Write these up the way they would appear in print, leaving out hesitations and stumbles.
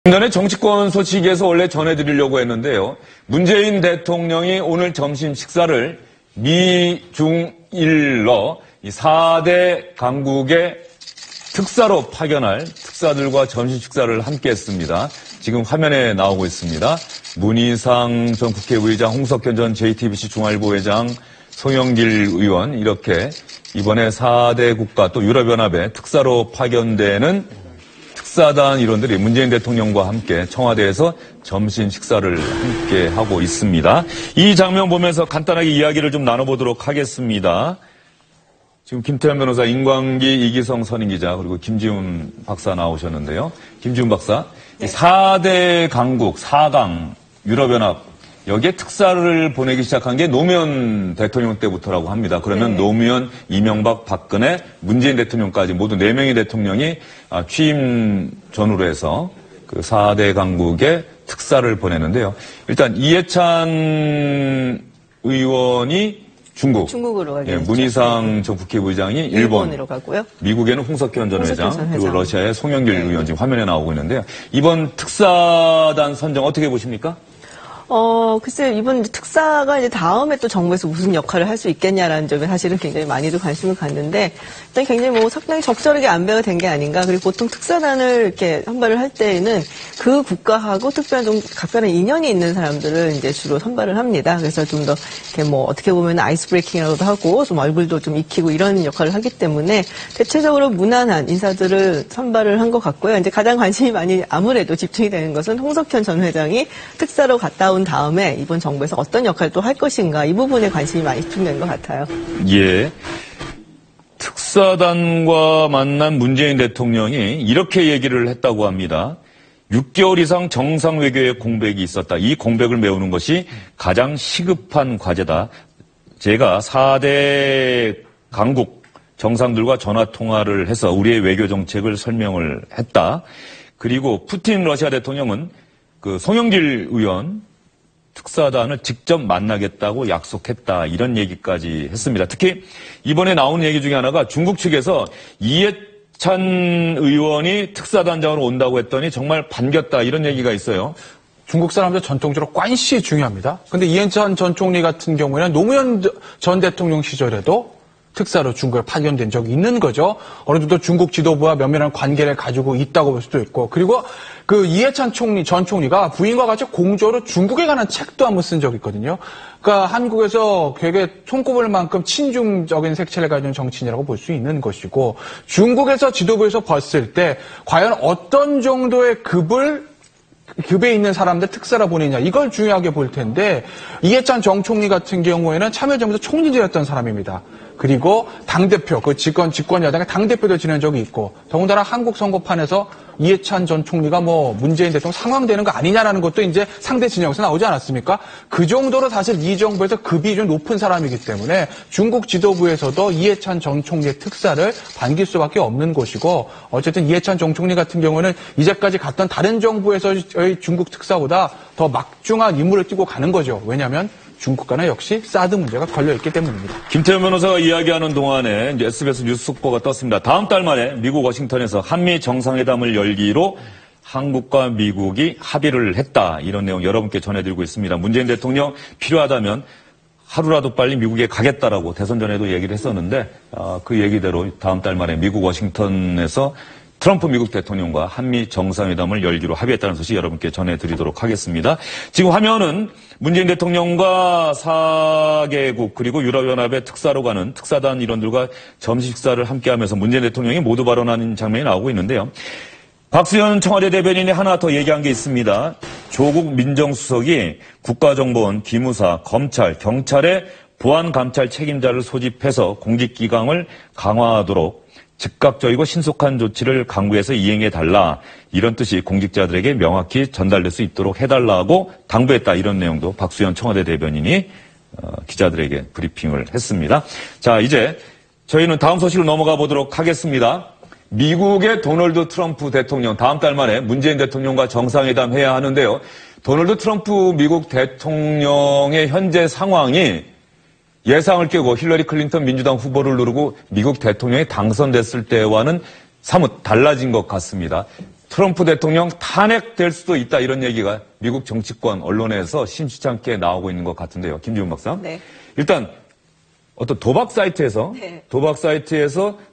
좀 전에 정치권 소식에서 원래 전해드리려고 했는데요. 문재인 대통령이 오늘 점심 식사를 미중일러 4대 강국의 특사로 파견할 특사들과 점심 식사를 함께 했습니다. 지금 화면에 나오고 있습니다. 문희상 전 국회의장, 홍석현 전 JTBC 중앙일보 회장, 송영길 의원 이렇게 이번에 4대 국가 또 유럽연합의 특사로 파견되는 특사단 일원들이 문재인 대통령과 함께 청와대에서 점심 식사를 함께 하고 있습니다. 이 장면 보면서 간단하게 이야기를 좀 나눠보도록 하겠습니다. 지금 김태현 변호사, 임광기, 이기성 선임기자 그리고 김지훈 박사 나오셨는데요. 김지훈 박사, 네. 4대 강국, 4강, 유럽연합 여기에 특사를 보내기 시작한 게 노무현 대통령 때부터라고 합니다. 그러면 네. 노무현, 이명박, 박근혜, 문재인 대통령까지 모두 4명의 대통령이 취임 전후로 해서 그 4대 강국에 특사를 보내는데요. 일단 이해찬 의원이 중국으로 가게 됐죠. 문희상 전 국회의장이 일본으로 가고요. 미국에는 홍석현 전 회장, 그리고 러시아의 송영길 네. 의원 지금 화면에 나오고 있는데요. 이번 특사단 선정 어떻게 보십니까? 글쎄요, 이번 특사가 이제 다음에 또 정부에서 무슨 역할을 할 수 있겠냐라는 점에 사실은 굉장히 많이도 관심을 갖는데, 일단 굉장히 상당히 적절하게 안배가 된 게 아닌가. 그리고 보통 특사단을 이렇게 선발을 할 때에는 그 국가하고 특별한 좀 각별한 인연이 있는 사람들을 이제 주로 선발을 합니다. 그래서 좀 더 이렇게 어떻게 보면 아이스 브레이킹이라고도 하고, 좀 얼굴도 좀 익히고 이런 역할을 하기 때문에 대체적으로 무난한 인사들을 선발을 한 것 같고요. 이제 가장 관심이 많이 아무래도 집중이 되는 것은 홍석현 전 회장이 특사로 갔다 온 다음에 이번 정부에서 어떤 역할을 또 할 것인가 이 부분에 관심이 많이 집중된 것 같아요. 예. 특사단과 만난 문재인 대통령이 이렇게 얘기를 했다고 합니다. 6개월 이상 정상 외교의 공백이 있었다. 이 공백을 메우는 것이 가장 시급한 과제다. 제가 4대 강국 정상들과 전화 통화를 해서 우리의 외교 정책을 설명을 했다. 그리고 푸틴 러시아 대통령은 그 송영길 의원 특사단을 직접 만나겠다고 약속했다. 이런 얘기까지 했습니다. 특히 이번에 나온 얘기 중에 하나가 중국 측에서 이해찬 의원이 특사단장으로 온다고 했더니 정말 반겼다. 이런 얘기가 있어요. 중국 사람들 전통적으로 관시 중요합니다. 근데 이해찬 전 총리 같은 경우에는 노무현 전 대통령 시절에도 특사로 중국에 파견된 적이 있는 거죠. 어느 정도 중국 지도부와 면밀한 관계를 가지고 있다고 볼 수도 있고, 그리고 그 이해찬 전 총리가 부인과 같이 공조로 중국에 관한 책도 한번 쓴 적이 있거든요. 그러니까 한국에서 되게 손꼽을 만큼 친중적인 색채를 가진 정치인이라고 볼 수 있는 것이고, 중국에서 지도부에서 봤을 때 과연 어떤 정도의 급에 있는 사람들 특사라 보내냐, 이걸 중요하게 볼 텐데, 이해찬 정 총리 같은 경우에는 참여정부에서 총리직이었던 사람입니다. 그리고 당대표, 그 집권 여당의 당대표도 지낸 적이 있고, 더군다나 한국 선거판에서 이해찬 전 총리가 문재인 대통령 상황되는 거 아니냐라는 것도 이제 상대 진영에서 나오지 않았습니까? 그 정도로 사실 이 정부에서 급이 좀 높은 사람이기 때문에 중국 지도부에서도 이해찬 전 총리의 특사를 반길 수밖에 없는 것이고, 어쨌든 이해찬 정 총리 같은 경우는 이제까지 갔던 다른 정부에서의 중국 특사보다 더 막중한 임무를 띠고 가는 거죠. 왜냐하면 중국과는 역시 사드 문제가 걸려있기 때문입니다. 김태현 변호사가 이야기하는 동안에 이제 SBS 뉴스 속보가 떴습니다. 다음 달 말에 미국 워싱턴에서 한미 정상회담을 열기로 한국과 미국이 합의를 했다. 이런 내용 여러분께 전해드리고 있습니다. 문재인 대통령 필요하다면 하루라도 빨리 미국에 가겠다라고 대선 전에도 얘기를 했었는데 그 얘기대로 다음 달 말에 미국 워싱턴에서 트럼프 미국 대통령과 한미 정상회담을 열기로 합의했다는 소식 여러분께 전해드리도록 하겠습니다. 지금 화면은 문재인 대통령과 4개국 그리고 유럽연합의 특사로 가는 특사단 일원들과 점심 식사를 함께하면서 문재인 대통령이 모두 발언하는 장면이 나오고 있는데요. 박수현 청와대 대변인이 하나 더 얘기한 게 있습니다. 조국 민정수석이 국가정보원, 기무사, 검찰, 경찰의 보안감찰 책임자를 소집해서 공직기강을 강화하도록 즉각적이고 신속한 조치를 강구해서 이행해달라. 이런 뜻이 공직자들에게 명확히 전달될 수 있도록 해달라고 당부했다. 이런 내용도 박수현 청와대 대변인이 기자들에게 브리핑을 했습니다. 자, 이제 저희는 다음 소식으로 넘어가 보도록 하겠습니다. 미국의 도널드 트럼프 대통령 다음 달 말에 문재인 대통령과 정상회담 해야 하는데요. 도널드 트럼프 미국 대통령의 현재 상황이 예상을 깨고 힐러리 클린턴 민주당 후보를 누르고 미국 대통령이 당선됐을 때와는 사뭇 달라진 것 같습니다. 트럼프 대통령 탄핵될 수도 있다 이런 얘기가 미국 정치권 언론에서 심심찮게 나오고 있는 것 같은데요. 김지훈 박사. 네. 일단 어떤 도박 사이트에서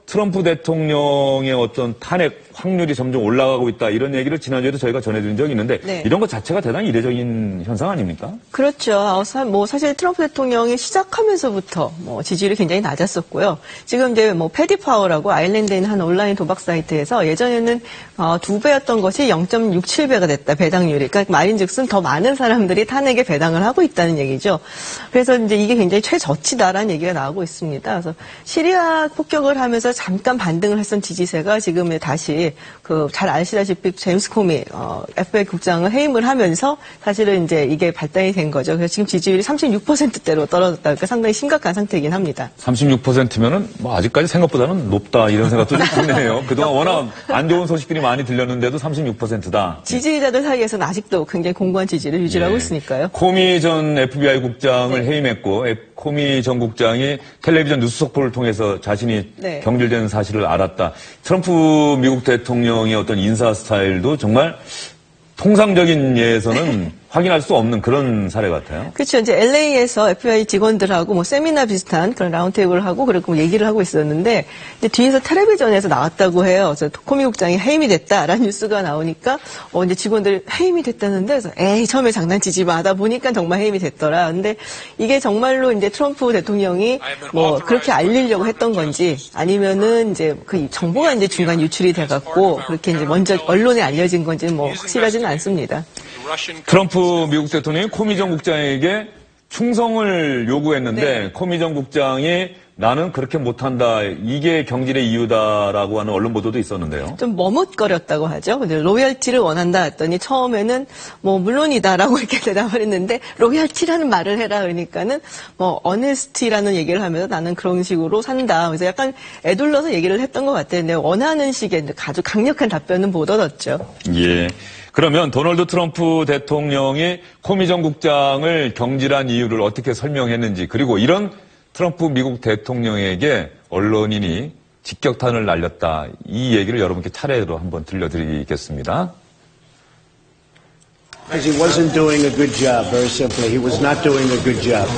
트럼프 대통령의 어떤 탄핵 확률이 점점 올라가고 있다 이런 얘기를 지난주에도 저희가 전해드린 적이 있는데 네. 이런 것 자체가 대단히 이례적인 현상 아닙니까? 그렇죠. 사실 트럼프 대통령이 시작하면서부터 지지율이 굉장히 낮았었고요. 지금 이제 패디 파워라고 아일랜드에 있는 한 온라인 도박 사이트에서 예전에는 2배였던 것이 0.67배가 됐다, 배당률이. 그러니까 말인즉슨 더 많은 사람들이 탄핵에 배당을 하고 있다는 얘기죠. 그래서 이제 이게 굉장히 최저치다라는 얘기가 나오고 있습니다. 그래서 시리아 폭격을 하면서 잠깐 반등을 했던 지지세가 지금 다시 잘 아시다시피 제임스 코미 FBI 국장을 해임을 하면서 사실은 이제 이게 발단이 된 거죠. 그래서 지금 지지율이 36%대로 떨어졌다. 그러니까 상당히 심각한 상태이긴 합니다. 36%면은 아직까지 생각보다는 높다 이런 생각도 좀 드네요. 그동안 워낙 안 좋은 소식들이 많이 들렸는데도 36%다. 지지자들 사이에서는 아직도 굉장히 공고한 지지를 유지를 하고 있으니까요. 코미 전 FBI 국장을 해임했고 코미 전 국장이 텔레비전 뉴스 속보를 통해서 자신이 경질된 사실을 알았다. 트럼프 미국 대통령의 어떤 인사 스타일도 정말 통상적인 예에서는 확인할 수 없는 그런 사례 같아요. 그렇죠. 이제 LA에서 FBI 직원들하고 세미나 비슷한 그런 라운드테이블을 하고 그리고 얘기를 하고 있었는데 이제 뒤에서 텔레비전에서 나왔다고 해요. 그래서 코미 국장이 해임이 됐다라는 뉴스가 나오니까 이제 직원들 해임이 됐다는데 그래서 에이 처음에 장난치지 마 하다 보니까 정말 해임이 됐더라. 근데 이게 정말로 이제 트럼프 대통령이 그렇게 알리려고 했던 건지 아니면은 이제 그 정보가 이제 중간 유출이 돼갖고 그렇게 이제 먼저 언론에 알려진 건지는 확실하지는 않습니다. 트럼프 미국 대통령이 코미 전 국장에게 충성을 요구했는데 코미 전 국장이 나는 그렇게 못한다. 이게 경질의 이유다라고 하는 언론 보도도 있었는데요. 좀 머뭇거렸다고 하죠. 근데 로열티를 원한다 했더니 처음에는 물론이다라고 이렇게 대답을 했는데 로열티라는 말을 해라 그러니까는 어네스티라는 얘기를 하면서 나는 그런 식으로 산다. 그래서 약간 애둘러서 얘기를 했던 것 같아요. 근데 원하는 식의 아주 강력한 답변은 못 얻었죠. 예. 그러면 도널드 트럼프 대통령이 코미 전 국장을 경질한 이유를 어떻게 설명했는지 그리고 이런 트럼프 미국 대통령에게 언론인이 직격탄을 날렸다. 이 얘기를 여러분께 차례로 한번 들려드리겠습니다. He wasn't doing a good job, very simply. He was not doing a good job.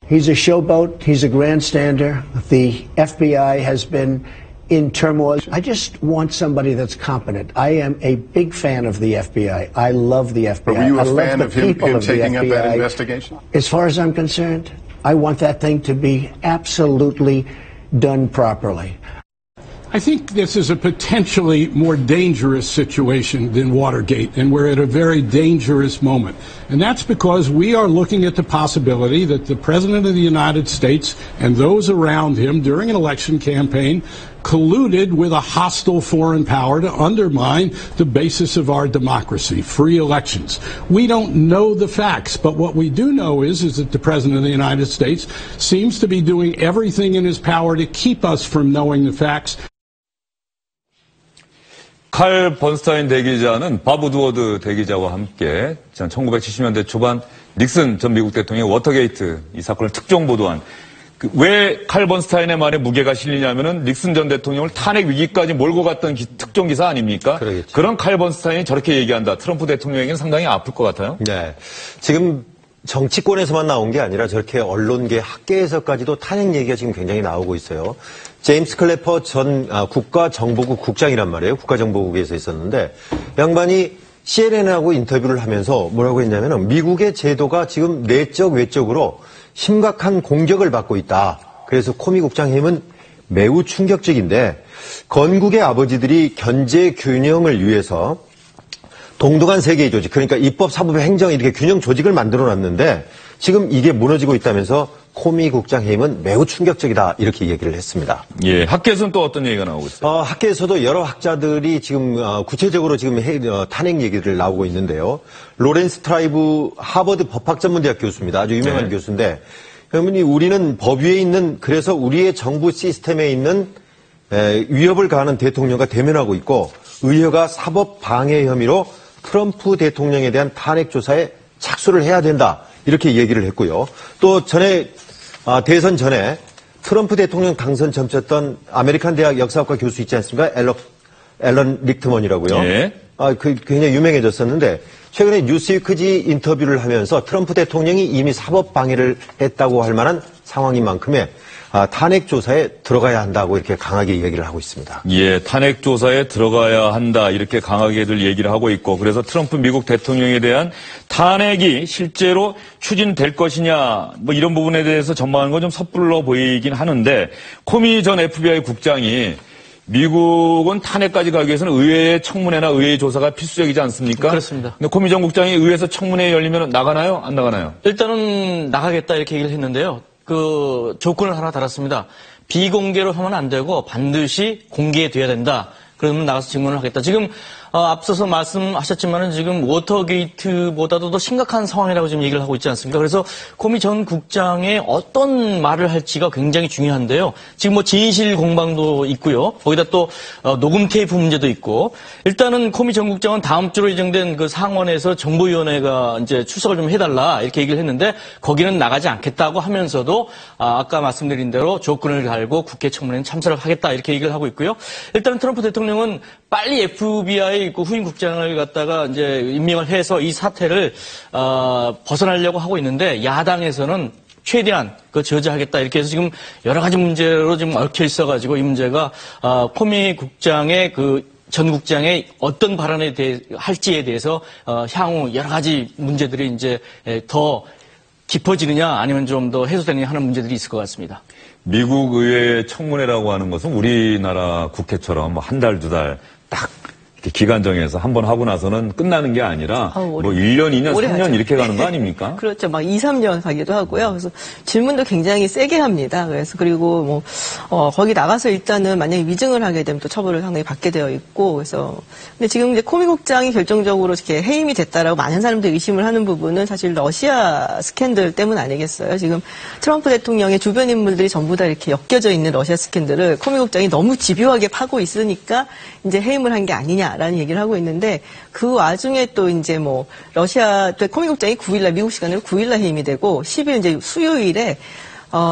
He's a showboat. He's a grandstander. The FBI has been in turmoil. I just want somebody that's competent. I am a big fan of the FBI. I love the FBI. But were you a I love fan the of him people of the taking up that FBI. investigation? As far as I'm concerned, I want that thing to be absolutely done properly. I think this is a potentially more dangerous situation than Watergate, and we're at a very dangerous moment. And that's because we are looking at the possibility that the President of the United States and those around him during an election campaign colluded with a hostile foreign power to undermine the basis of our democracy, free elections. We don't know the facts, but what we do know is that the President of the United States seems to be doing everything in his power to keep us from knowing the facts. 칼 번스타인 대기자는 밥 우드워드 대기자와 함께 1970년대 초반 닉슨 전 미국 대통령의 워터게이트 이 사건을 특종 보도한 왜 칼 번스타인의 말에 무게가 실리냐면은 닉슨 전 대통령을 탄핵 위기까지 몰고 갔던 특종 기사 아닙니까? 그러겠죠. 그런 칼 번스타인이 저렇게 얘기한다. 트럼프 대통령에게는 상당히 아플 것 같아요. 네. 지금 정치권에서만 나온 게 아니라 저렇게 언론계 학계에서까지도 탄핵 얘기가 지금 굉장히 나오고 있어요. 제임스 클래퍼 전 국가정보국 국장이란 말이에요. 국가정보국에서 있었는데 양반이 CNN하고 인터뷰를 하면서 뭐라고 했냐면은 미국의 제도가 지금 내적 외적으로 심각한 공격을 받고 있다. 그래서 코미 국장 해임은 매우 충격적인데 건국의 아버지들이 견제 균형을 위해서 동등한 세계의 조직, 그러니까 입법, 사법, 행정 이렇게 균형 조직을 만들어놨는데 지금 이게 무너지고 있다면서 코미 국장 해임은 매우 충격적이다 이렇게 얘기를 했습니다. 예, 학계에서는 또 어떤 얘기가 나오고 있어요? 학계에서도 여러 학자들이 지금 구체적으로 지금 탄핵 얘기를 나오고 있는데요. 로렌스 트라이브 하버드 법학전문대학 교수입니다. 아주 유명한 교수인데 그러면 우리는 법 위에 있는 그래서 우리의 정부 시스템에 있는 위협을 가하는 대통령과 대면하고 있고 의회가 사법 방해 혐의로 트럼프 대통령에 대한 탄핵 조사에 착수를 해야 된다. 이렇게 얘기를 했고요. 또 대선 전에 트럼프 대통령 당선 점쳤던 아메리칸 대학 역사학과 교수 있지 않습니까? 앨런 리크먼이라고요. 예. 굉장히 유명해졌었는데 최근에 뉴스위크지 인터뷰를 하면서 트럼프 대통령이 이미 사법 방해를 했다고 할 만한 상황인 만큼의 탄핵 조사에 들어가야 한다고 이렇게 강하게 얘기를 하고 있습니다. 예, 탄핵 조사에 들어가야 한다 이렇게 강하게들 얘기를 하고 있고 그래서 트럼프 미국 대통령에 대한 탄핵이 실제로 추진될 것이냐 뭐 이런 부분에 대해서 전망하는 건 좀 섣불러 보이긴 하는데 코미 전 FBI 국장이 미국은 탄핵까지 가기 위해서는 의회의 청문회나 의회의 조사가 필수적이지 않습니까? 그렇습니다. 근데 코미 전 국장이 의회에서 청문회 열리면 나가나요? 안 나가나요? 일단은 나가겠다 이렇게 얘기를 했는데요. 그 조건을 하나 달았습니다. 비공개로 하면 안 되고 반드시 공개돼야 된다. 그러면 나가서 증언을 하겠다. 지금 앞서서 말씀하셨지만은 지금 워터게이트보다도 더 심각한 상황이라고 지금 얘기를 하고 있지 않습니까? 그래서 코미 전 국장의 어떤 말을 할지가 굉장히 중요한데요. 지금 뭐 진실 공방도 있고요. 거기다 또 녹음 테이프 문제도 있고. 일단은 코미 전 국장은 다음 주로 예정된 그 상원에서 정보위원회가 이제 출석을 좀 해달라 이렇게 얘기를 했는데 거기는 나가지 않겠다고 하면서도 아까 말씀드린 대로 조건을 달고 국회 청문회는 참석을 하겠다 이렇게 얘기를 하고 있고요. 일단은 트럼프 대통령은 빨리 FBI 그 후임 국장을 갖다가 이제 임명을 해서 이 사태를 벗어나려고 하고 있는데 야당에서는 최대한 그 저지하겠다 이렇게 해서 지금 여러 가지 문제로 지금 얽혀 있어가지고 이 문제가 코미 국장의 그 전 국장의 어떤 발언에 대해 할지에 대해서 향후 여러 가지 문제들이 이제 더 깊어지느냐 아니면 좀 더 해소되느냐 하는 문제들이 있을 것 같습니다. 미국 의회 청문회라고 하는 것은 우리나라 국회처럼 뭐 한 달, 두 달 딱 이렇게 기간 정해서 한 번 하고 나서는 끝나는 게 아니라 뭐 1년, 2년, 3년 하죠. 이렇게 가는 거 아닙니까? 그렇죠. 막 2, 3년 가기도 하고요. 그래서 질문도 굉장히 세게 합니다. 그래서 그리고 뭐 거기 나가서 일단은 만약에 위증을 하게 되면 또 처벌을 상당히 받게 되어 있고 그래서 근데 지금 이제 코미 국장이 결정적으로 이렇게 해임이 됐다라고 많은 사람들이 의심을 하는 부분은 사실 러시아 스캔들 때문 아니겠어요? 지금 트럼프 대통령의 주변 인물들이 전부 다 이렇게 엮여져 있는 러시아 스캔들을 코미 국장이 너무 집요하게 파고 있으니까 이제 해임을 한 게 아니냐라는 얘기를 하고 있는데 그 와중에 또 이제 뭐 러시아 코미 국장이 9일날 미국 시간으로 9일날 해임이 되고 10일 이제 수요일에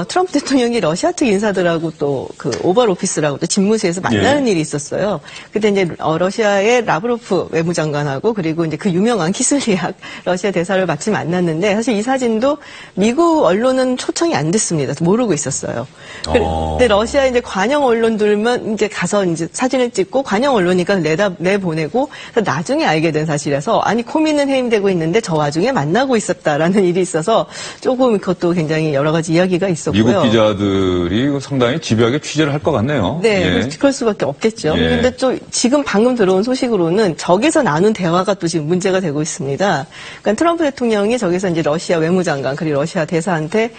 트럼프 대통령이 러시아 측 인사들하고 또 그 오발 오피스라고 또 집무실에서 만나는 일이 있었어요. 그때 이제 러시아의 라브로프 외무장관하고 그리고 이제 그 유명한 키슬리악 러시아 대사를 마치 만났는데 사실 이 사진도 미국 언론은 초청이 안 됐습니다. 모르고 있었어요. 근데 러시아 이제 관영 언론들만 이제 가서 이제 사진을 찍고 관영 언론이니까 내보내고 나중에 알게 된 사실이라서 아니 코미는 해임되고 있는데 저 와중에 만나고 있었다라는 일이 있어서 조금 그것도 굉장히 여러 가지 이야기가 있었고요. 미국 기자들이 상당히 집요하게 취재를 할 것 같네요. 네, 예. 그럴 수밖에 없겠죠. 예. 그런데 또 지금 방금 들어온 소식으로는 저기서 나눈 대화가 또 지금 문제가 되고 있습니다. 그러니까 트럼프 대통령이 저기서 이제 러시아 외무장관 그리고 러시아 대사한테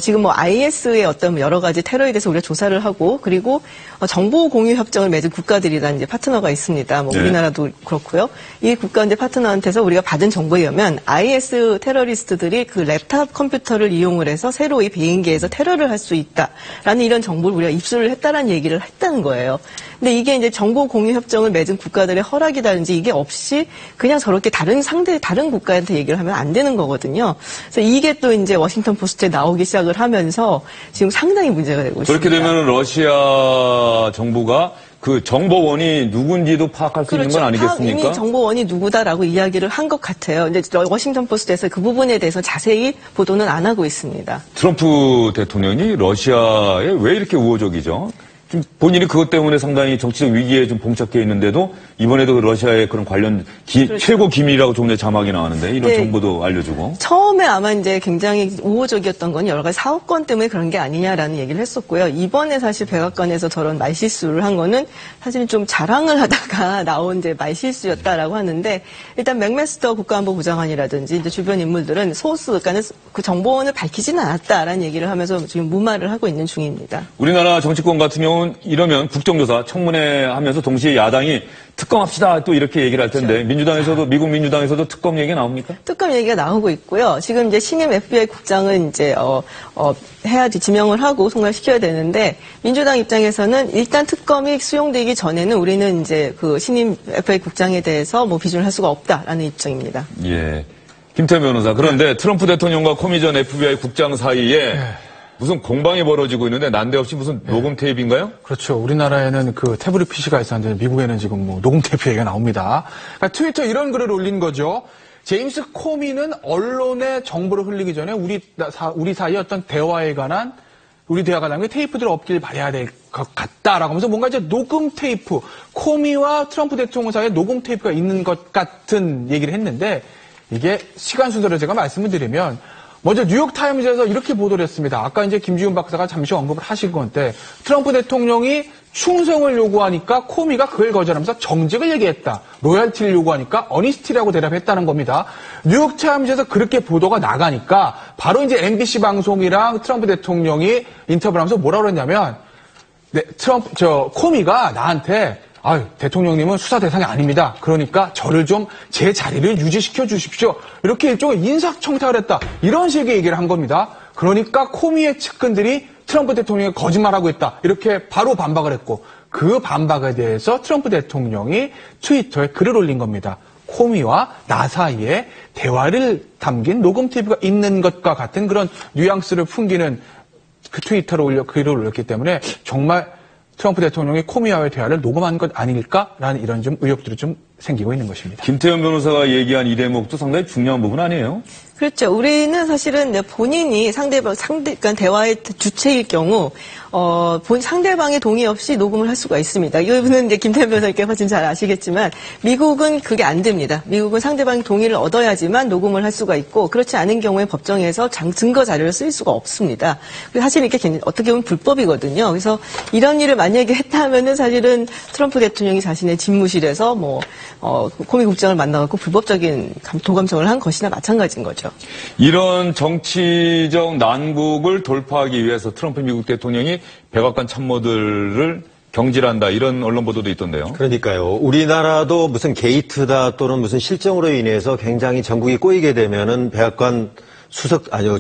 지금 뭐 IS의 어떤 여러 가지 테러에 대해서 우리가 조사를 하고 그리고 정보 공유 협정을 맺은 국가들이란 이제 파트너가 있습니다. 뭐 네. 우리나라도 그렇고요. 이 국가 이제 파트너한테서 우리가 받은 정보에 의하면 IS 테러리스트들이 그 랩탑 컴퓨터를 이용을 해서 새로 이 비행기에서 테러를 할 수 있다라는 이런 정보를 우리가 입수를 했다라는 얘기를 했다는 거예요. 근데 이게 이제 정보 공유 협정을 맺은 국가들의 허락이라든지 이게 없이 그냥 저렇게 다른 국가한테 얘기를 하면 안 되는 거거든요. 그래서 이게 또 이제 워싱턴 포스트에 나오기 시작을 하면서 지금 상당히 문제가 되고 있습니다. 그렇게 되면 러시아 정부가 그 정보원이 누군지도 파악할 수 있는 건 아니겠습니까? 이미 정보원이 누구다라고 이야기를 한 것 같아요. 근데 워싱턴 포스트에서 그 부분에 대해서 자세히 보도는 안 하고 있습니다. 트럼프 대통령이 러시아에 왜 이렇게 우호적이죠? 지금 본인이 그것 때문에 상당히 정치적 위기에 좀 봉착해 있는데도 이번에도 러시아의 그런 관련 그렇죠. 최고 기밀이라고 좀 전에 자막이 나왔는데 이런 네. 정보도 알려주고. 처음에 아마 이제 굉장히 우호적이었던 건 여러 가지 사업권 때문에 그런 게 아니냐라는 얘기를 했었고요. 이번에 사실 백악관에서 저런 말실수를 한 거는 사실 좀 자랑을 하다가 나온 이제 말실수였다라고 하는데 일단 맥메스터 국가안보부장관이라든지 이제 주변 인물들은 그러니까 그 정보원을 밝히지는 않았다라는 얘기를 하면서 지금 무마를 하고 있는 중입니다. 우리나라 정치권 같은 경우는 이러면 국정조사 청문회 하면서 동시에 야당이 특검합시다 또 이렇게 얘기를 할 텐데 민주당에서도 미국 민주당에서도 특검 얘기가 나옵니까? 특검 얘기가 나오고 있고요. 지금 이제 신임 FBI 국장은 이제 해야지 지명을 하고 송달시켜야 되는데 민주당 입장에서는 일단 특검이 수용되기 전에는 우리는 이제 그 신임 FBI 국장에 대해서 뭐 비준을 할 수가 없다라는 입장입니다. 예. 김태현 변호사. 그런데 트럼프 대통령과 코미 전 FBI 국장 사이에 무슨 공방이 벌어지고 있는데 난데없이 무슨 녹음 테이프인가요? 그렇죠. 우리나라에는 그 태블릿 PC가 있었는데 미국에는 지금 뭐 녹음 테이프 얘기가 나옵니다. 그러니까 트위터 이런 글을 올린 거죠. 제임스 코미는 언론에 정보를 흘리기 전에 우리 사이의 어떤 대화에 관한 우리 대화가 나온 게 테이프들 없길 바라야 될 것 같다라고 하면서 뭔가 이제 녹음 테이프, 코미와 트럼프 대통령 사이에 녹음 테이프가 있는 것 같은 얘기를 했는데 이게 시간 순서를 제가 말씀을 드리면 먼저 뉴욕타임즈에서 이렇게 보도를 했습니다. 아까 이제 김지훈 박사가 잠시 언급을 하신 건데 트럼프 대통령이 충성을 요구하니까 코미가 그걸 거절하면서 정직을 얘기했다. 로열티를 요구하니까 어니스티라고 대답했다는 겁니다. 뉴욕타임즈에서 그렇게 보도가 나가니까 바로 이제 MBC 방송이랑 트럼프 대통령이 인터뷰를 하면서 뭐라고 그랬냐면 네, 코미가 나한테 대통령님은 수사 대상이 아닙니다. 그러니까 저를 좀 제 자리를 유지시켜 주십시오. 이렇게 일종의 인사청탁을 했다. 이런 식의 얘기를 한 겁니다. 그러니까 코미의 측근들이 트럼프 대통령이 거짓말하고 있다. 이렇게 바로 반박을 했고 그 반박에 대해서 트럼프 대통령이 트위터에 글을 올린 겁니다. 코미와 나 사이에 대화를 담긴 녹음 테이프가 있는 것과 같은 그런 뉘앙스를 풍기는 그 트위터로 글을 올렸기 때문에 정말 트럼프 대통령이 코미와의 대화를 녹음한 것 아닐까라는 이런 좀 의혹들이 좀 생기고 있는 것입니다. 김태현 변호사가 얘기한 이 대목도 상당히 중요한 부분 아니에요? 그렇죠. 우리는 사실은 본인이 그러니까 대화의 주체일 경우, 상대방의 동의 없이 녹음을 할 수가 있습니다. 이거는 이제 김태현 변호사님께서 잘 아시겠지만, 미국은 그게 안 됩니다. 미국은 상대방의 동의를 얻어야지만 녹음을 할 수가 있고, 그렇지 않은 경우에 법정에서 증거 자료를 쓸 수가 없습니다. 사실 이게 어떻게 보면 불법이거든요. 그래서 이런 일을 만약에 했다 하면은 사실은 트럼프 대통령이 자신의 집무실에서 코미 국장을 만나갖고 불법적인 도감청을 한 것이나 마찬가지인 거죠. 이런 정치적 난국을 돌파하기 위해서 트럼프 미국 대통령이 백악관 참모들을 경질한다 이런 언론 보도도 있던데요. 그러니까요. 우리나라도 무슨 게이트다 또는 무슨 실정으로 인해서 굉장히 전국이 꼬이게 되면은 백악관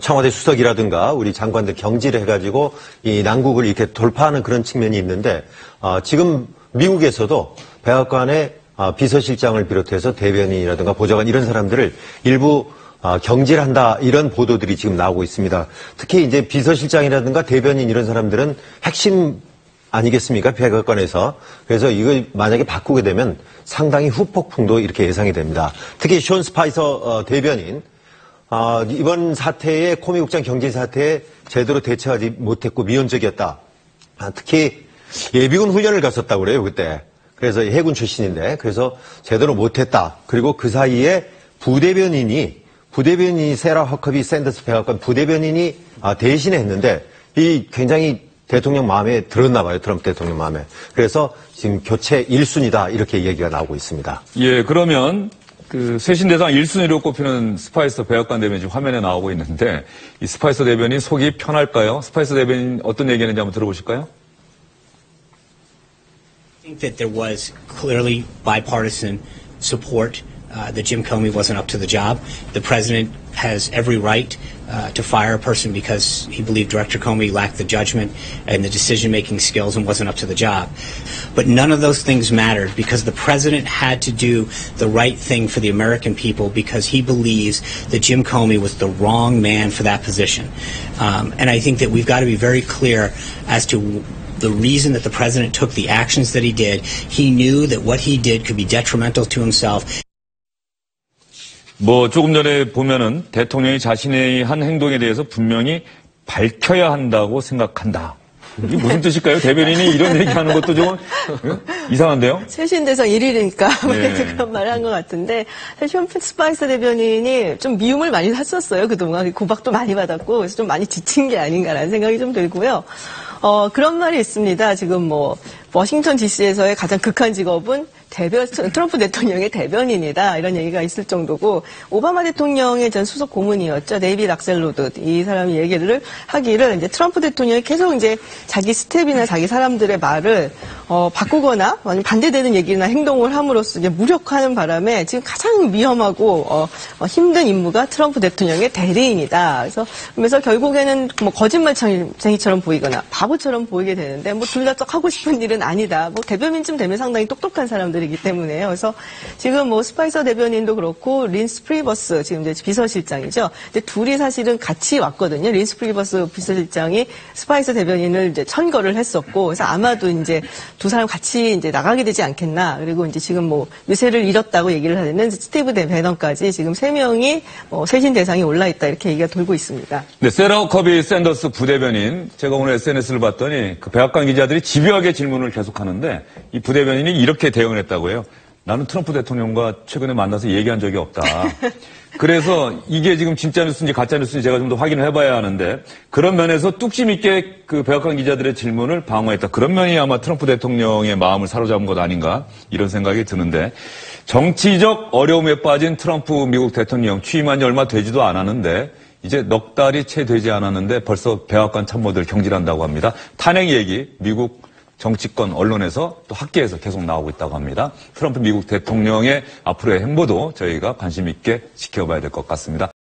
청와대 수석이라든가 우리 장관들 경질해가지고 이 난국을 이렇게 돌파하는 그런 측면이 있는데 지금 미국에서도 백악관의 비서실장을 비롯해서 대변인이라든가 보좌관 이런 사람들을 일부 경질한다 이런 보도들이 지금 나오고 있습니다. 특히 이제 비서실장이라든가 대변인 이런 사람들은 핵심 아니겠습니까? 백악관에서. 그래서 이걸 만약에 바꾸게 되면 상당히 후폭풍도 이렇게 예상이 됩니다. 특히 션 스파이서 대변인 이번 사태에 코미 국장 경질 사태에 제대로 대처하지 못했고 미온적이었다. 특히 예비군 훈련을 갔었다고 그래요 그때. 그래서 해군 출신인데 그래서 제대로 못했다. 그리고 그 사이에 부대변인이 세라 허커비 샌더스 백악관 부대변인이 대신에 했는데 이 굉장히 대통령 마음에 들었나 봐요. 트럼프 대통령 마음에. 그래서 지금 교체 1순위다 이렇게 얘기가 나오고 있습니다. 예, 그러면 그 쇄신대상 1순위로 꼽히는 스파이서 백악관 대변인 지금 화면에 나오고 있는데 이 스파이서 대변인 속이 편할까요? 스파이서 대변인 어떤 얘기했는지 한번 들어보실까요? I think that there was clearly bipartisan support that Jim Comey wasn't up to the job. The president has every right to fire a person because he believed Director Comey lacked the judgment and the decision-making skills and wasn't up to the job. But none of those things mattered because the president had to do the right thing for the American people because he believes that Jim Comey was the wrong man for that position. And I think that we've got to be very clear as to the reason that the president took the actions that he did. He knew that what he did could be detrimental to himself. 조금 전에 보면은 대통령이 자신의 한 행동에 대해서 분명히 밝혀야 한다고 생각한다. 이게 무슨 뜻일까요? 대변인이 이런 얘기하는 것도 좀 이상한데요? 쇄신대상 1위니까 네. 그런 말을 한 것 같은데 사실 션 스파이서 대변인이 좀 미움을 많이 샀었어요. 그동안 구박도 많이 받았고 그래서 좀 많이 지친 게 아닌가라는 생각이 좀 들고요. 그런 말이 있습니다. 지금 워싱턴 DC에서의 가장 극한 직업은 트럼프 대통령의 대변인이다 이런 얘기가 있을 정도고 오바마 대통령의 전 수석 고문이었죠. 데이비드 악셀로드 이 사람이 얘기를 하기를 이제 트럼프 대통령이 계속 이제 자기 스텝이나 자기 사람들의 말을 바꾸거나 아니면 반대되는 얘기나 행동을 함으로써 이제 무력화하는 바람에 지금 가장 위험하고 힘든 임무가 트럼프 대통령의 대리인이다. 그래서 결국에는 거짓말쟁이처럼 보이거나 바보처럼 보이게 되는데 둘 다 하고 싶은 일은 사실은 아니다. 뭐 대변인쯤 되면 상당히 똑똑한 사람들이기 때문에요. 그래서 지금 뭐 스파이서 대변인도 그렇고 린스 프리버스 지금 이제 비서실장이죠. 근데 둘이 사실은 같이 왔거든요. 린스 프리버스 비서실장이 스파이서 대변인을 이제 천거를 했었고, 그래서 아마도 이제 두 사람 같이 이제 나가게 되지 않겠나. 그리고 이제 지금 뭐 유세를 잃었다고 얘기를 하는 스티브 배넌까지 지금 3명이 쇄신 대상이 올라 있다 이렇게 얘기가 돌고 있습니다. 네, 세라 허커비 샌더스 부대변인, 제가 오늘 SNS를 봤더니 그 백악관 기자들이 집요하게 질문을 계속하는데 이 부대변인이 이렇게 대응을 했다고 해요. 나는 트럼프 대통령과 최근에 만나서 얘기한 적이 없다. 그래서 이게 지금 진짜 뉴스인지 가짜 뉴스인지 제가 좀 더 확인을 해봐야 하는데, 그런 면에서 뚝심 있게 그 백악관 기자들의 질문을 방어했다. 그런 면이 아마 트럼프 대통령의 마음을 사로잡은 것 아닌가 이런 생각이 드는데, 정치적 어려움에 빠진 트럼프 미국 대통령 취임한 지 얼마 되지도 않았는데 이제 넉 달이 채 되지 않았는데 벌써 백악관 참모들 경질한다고 합니다. 탄핵 얘기 미국 정치권 언론에서 또 학계에서 계속 나오고 있다고 합니다. 트럼프 미국 대통령의 앞으로의 행보도 저희가 관심 있게 지켜봐야 될 것 같습니다.